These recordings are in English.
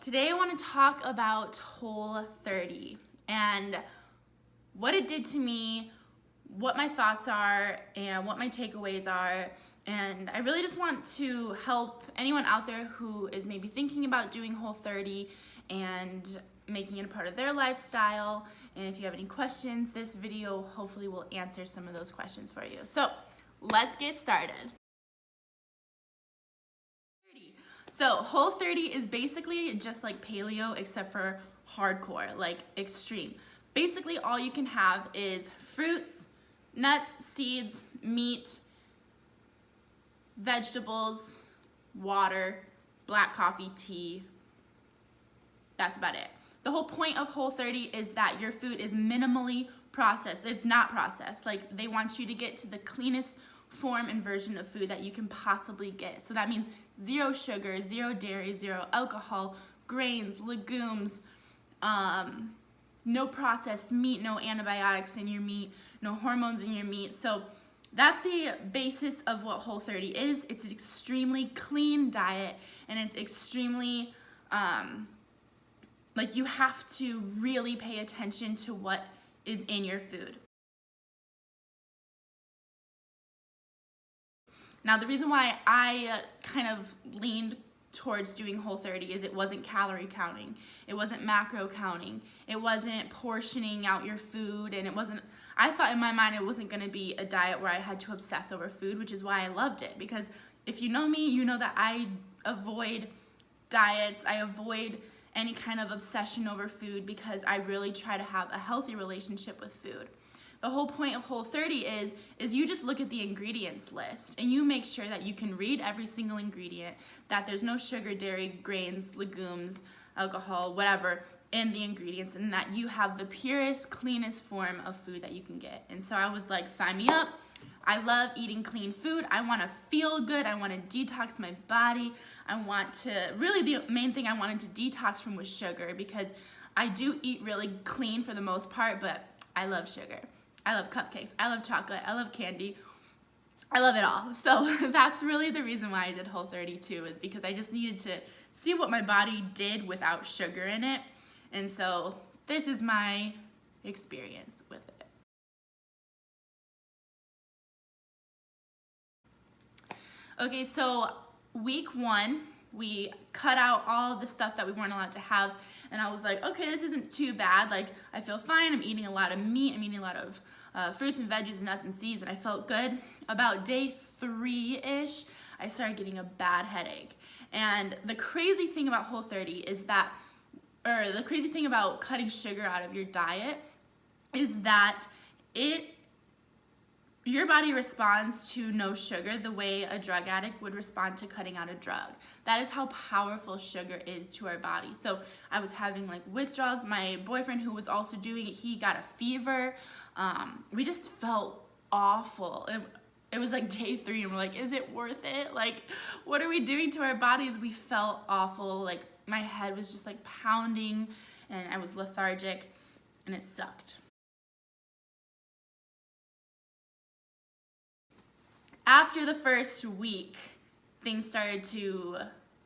Today I want to talk about Whole30 and what it did to me, what my thoughts are, and what my takeaways are. And I really just want to help anyone out there who is maybe thinking about doing Whole30 and making it a part of their lifestyle. And if you have any questions, this video hopefully will answer some of those questions for you. So let's get started. So Whole30 is basically just like paleo except for hardcore, like extreme. Basically all you can have is fruits, nuts, seeds, meat, vegetables, water, black coffee, tea. That's about it. The whole point of Whole30 is that your food is minimally processed. It's not processed. Like, they want you to get to the cleanest form and version of food that you can possibly get. So that means zero sugar, zero dairy, zero alcohol, grains, legumes, no processed meat, no antibiotics in your meat, no hormones in your meat. So that's the basis of what Whole30 is. It's an extremely clean diet, and it's extremely, like, you have to really pay attention to what is in your food. Now, the reason why I kind of leaned towards doing Whole30 is it wasn't calorie counting, it wasn't macro counting, it wasn't portioning out your food, and it wasn't, I thought in my mind it wasn't going to be a diet where I had to obsess over food, which is why I loved it. Because if you know me, you know that I avoid diets, I avoid any kind of obsession over food because I really try to have a healthy relationship with food. The whole point of Whole30 is you just look at the ingredients list and you make sure that you can read every single ingredient, that there's no sugar, dairy, grains, legumes, alcohol, whatever in the ingredients, and that you have the purest, cleanest form of food that you can get. And so I was like, sign me up. I love eating clean food. I want to feel good. I want to detox my body. I want to, really the main thing I wanted to detox from was sugar, because I do eat really clean for the most part, but I love sugar. I love cupcakes, I love chocolate, I love candy, I love it all. So that's really the reason why I did Whole30 too, is because I just needed to see what my body did without sugar in it. And so this is my experience with it. Okay, so week 1, we cut out all the stuff that we weren't allowed to have, and I was like, okay, this isn't too bad. Like, I feel fine. I'm eating a lot of meat. I'm eating a lot of fruits and veggies and nuts and seeds, and I felt good. About day 3-ish, I started getting a bad headache. And the crazy thing about Whole30 is that, or the crazy thing about cutting sugar out of your diet is that your body responds to no sugar the way a drug addict would respond to cutting out a drug. That is how powerful sugar is to our body. So I was having like withdrawals. My boyfriend, who was also doing it, he got a fever. We just felt awful. It was like day 3 and we're like, is it worth it? Like, what are we doing to our bodies? We felt awful. Like, my head was just like pounding and I was lethargic and it sucked. After the first week, things started to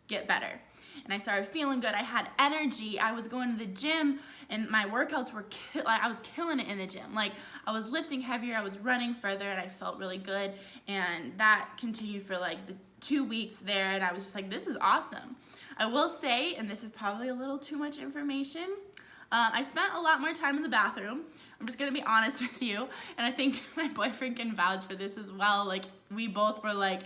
get better and I started feeling good. I had energy. I was going to the gym and my workouts were I was killing it in the gym. Like, I was lifting heavier, I was running further, and I felt really good. And that continued for like the 2 weeks there, and I was just like, this is awesome. I will say, and this is probably a little too much information, I spent a lot more time in the bathroom. I'm just gonna be honest with you, and I think my boyfriend can vouch for this as well. Like, we both were like,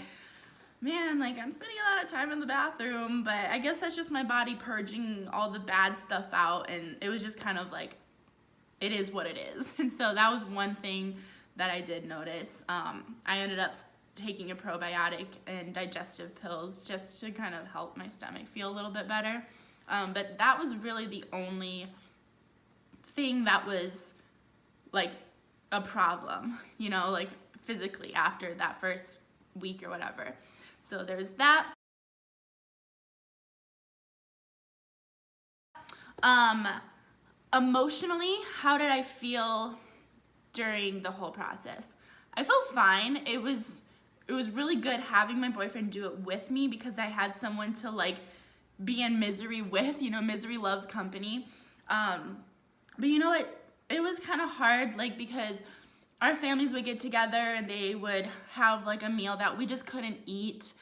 man, like, I'm spending a lot of time in the bathroom, but I guess that's just my body purging all the bad stuff out, and it was just kind of like, it is what it is. And so that was one thing that I did notice. I ended up taking a probiotic and digestive pills just to kind of help my stomach feel a little bit better. But that was really the only thing that was like a problem, you know, like physically after that first week or whatever. So there's that. Emotionally, how did I feel during the whole process? I felt fine. It was really good having my boyfriend do it with me because I had someone to like be in misery with. You know, misery loves company. But you know, it was kind of hard, like, because our families would get together and they would have like a meal that we just couldn't eat.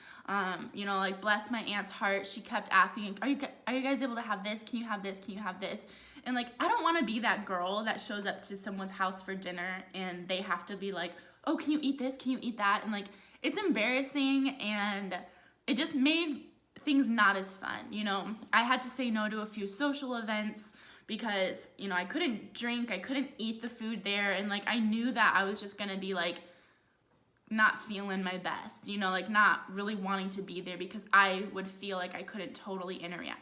You know, like, bless my aunt's heart, she kept asking, are you guys able to have this? Can you have this? Can you have this? And like, I don't want to be that girl that shows up to someone's house for dinner and they have to be like, oh, can you eat this? Can you eat that? And like, it's embarrassing, and it just made things not as fun. You know, I had to say no to a few social events because, you know, I couldn't drink, I couldn't eat the food there, and like, I knew that I was just gonna be like not feeling my best, you know, like not really wanting to be there because I would feel like I couldn't totally interact.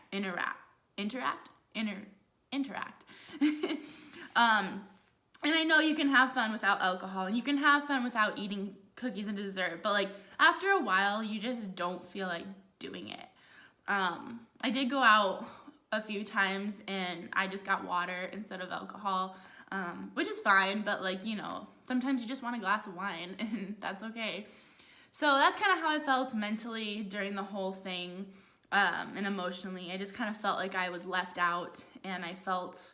And I know you can have fun without alcohol, and you can have fun without eating cookies and dessert, but like, after a while, you just don't feel like doing it. I did go out a few times and I just got water instead of alcohol, which is fine, but like, you know, sometimes you just want a glass of wine, and that's okay. So that's kind of how I felt mentally during the whole thing, and emotionally. I just kind of felt like I was left out, and I felt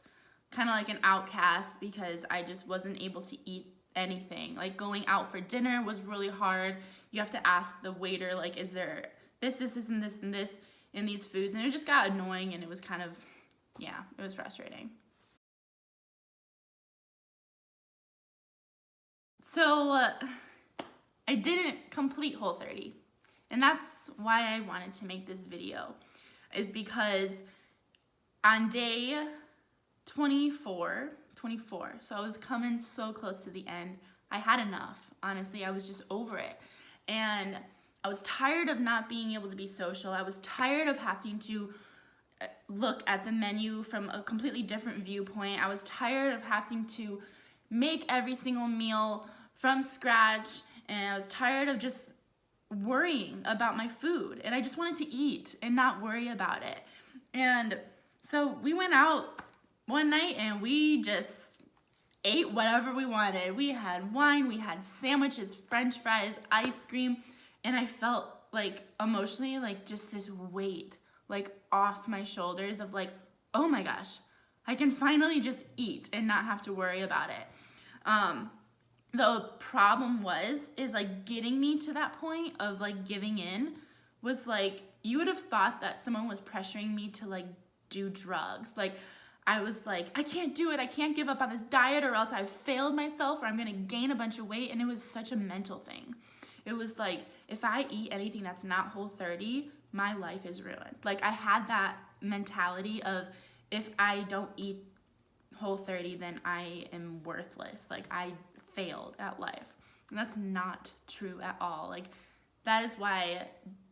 kind of like an outcast because I just wasn't able to eat anything. Like, going out for dinner was really hard. You have to ask the waiter, like, is there this, and this, and this in these foods? And it just got annoying, and it was kind of, yeah, it was frustrating. So I didn't complete Whole30, and that's why I wanted to make this video, is because on day 24, so I was coming so close to the end, I had enough. Honestly, I was just over it. And I was tired of not being able to be social. I was tired of having to look at the menu from a completely different viewpoint. I was tired of having to make every single meal from scratch, and I was tired of just worrying about my food, and I just wanted to eat and not worry about it. And so we went out one night and we just ate whatever we wanted. We had wine, we had sandwiches, french fries, ice cream, and I felt like emotionally like just this weight like off my shoulders of like, oh my gosh, I can finally just eat and not have to worry about it. The problem is like getting me to that point of like giving in was like, you would have thought that someone was pressuring me to like do drugs. Like, I was like, I can't do it. I can't give up on this diet or else I've failed myself or I'm gonna gain a bunch of weight. And it was such a mental thing. It was like, if I eat anything that's not Whole30, my life is ruined. Like, I had that mentality of, if I don't eat Whole30, then I am worthless. Like, I failed at life. And that's not true at all. Like, that is why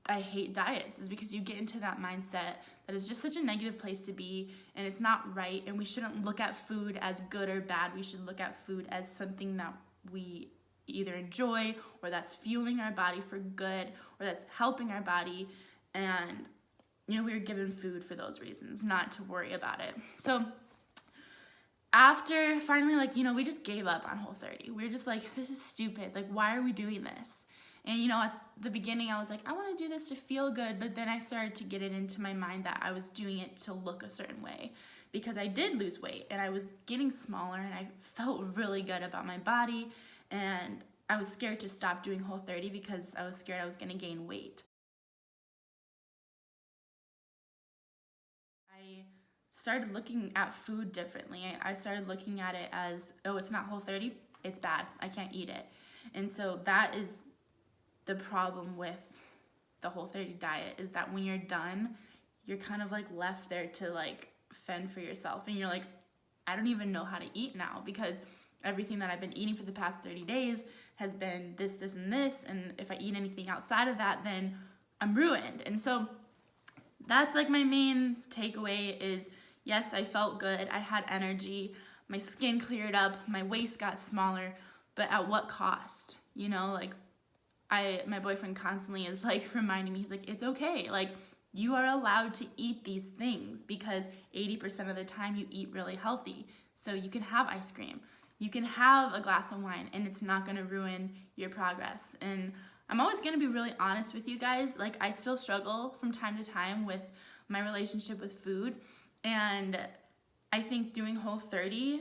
I hate diets, is because you get into that mindset that is just such a negative place to be, and it's not right, and we shouldn't look at food as good or bad. We should look at food as something that we either enjoy, or that's fueling our body for good, or that's helping our body. And, you know, we were given food for those reasons, not to worry about it. So after finally, like, you know, we just gave up on Whole30. We were just like, this is stupid. Like, why are we doing this? And, you know, at the beginning, I was like, I want to do this to feel good. But then I started to get it into my mind that I was doing it to look a certain way, because I did lose weight and I was getting smaller and I felt really good about my body. And I was scared to stop doing Whole30 because I was scared I was going to gain weight. I started looking at food differently. I started looking at it as, oh, it's not Whole30, it's bad, I can't eat it. And so that is the problem with the Whole30 diet, is that when you're done, you're kind of like left there to like fend for yourself, and you're like, I don't even know how to eat now, because everything that I've been eating for the past 30 days has been this, this, and this, and if I eat anything outside of that, then I'm ruined. And so that's like my main takeaway is, yes, I felt good, I had energy, my skin cleared up, my waist got smaller, but at what cost? You know, like, my boyfriend constantly is like reminding me, he's like, it's okay, like, you are allowed to eat these things because 80% of the time you eat really healthy. So you can have ice cream, you can have a glass of wine, and it's not gonna ruin your progress. And I'm always gonna be really honest with you guys. Like, I still struggle from time to time with my relationship with food. And I think doing Whole30,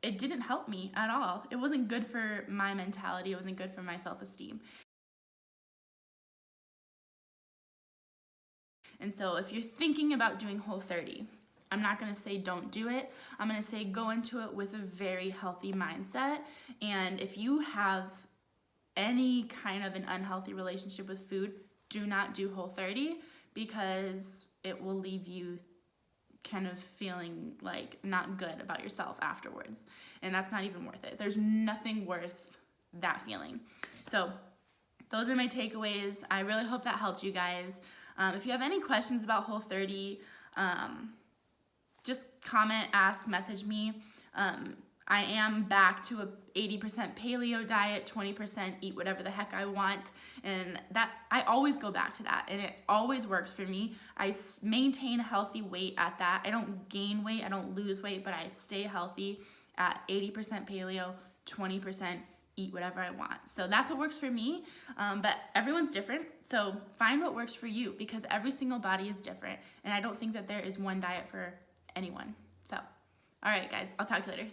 it didn't help me at all. It wasn't good for my mentality. It wasn't good for my self-esteem. And so if you're thinking about doing Whole30, I'm not gonna say don't do it. I'm gonna say go into it with a very healthy mindset. And if you have any kind of an unhealthy relationship with food, do not do Whole30, because it will leave you kind of feeling like not good about yourself afterwards. And that's not even worth it. There's nothing worth that feeling. So those are my takeaways. I really hope that helped you guys. If you have any questions about Whole30, just comment, ask, message me. I am back to a 80% paleo diet, 20% eat whatever the heck I want. And that I always go back to that, and it always works for me. I maintain a healthy weight at that. I don't gain weight, I don't lose weight, but I stay healthy at 80% paleo, 20% eat whatever I want. So that's what works for me, but everyone's different. So find what works for you, because every single body is different. And I don't think that there is one diet for anyone. So, all right, guys, I'll talk to you later.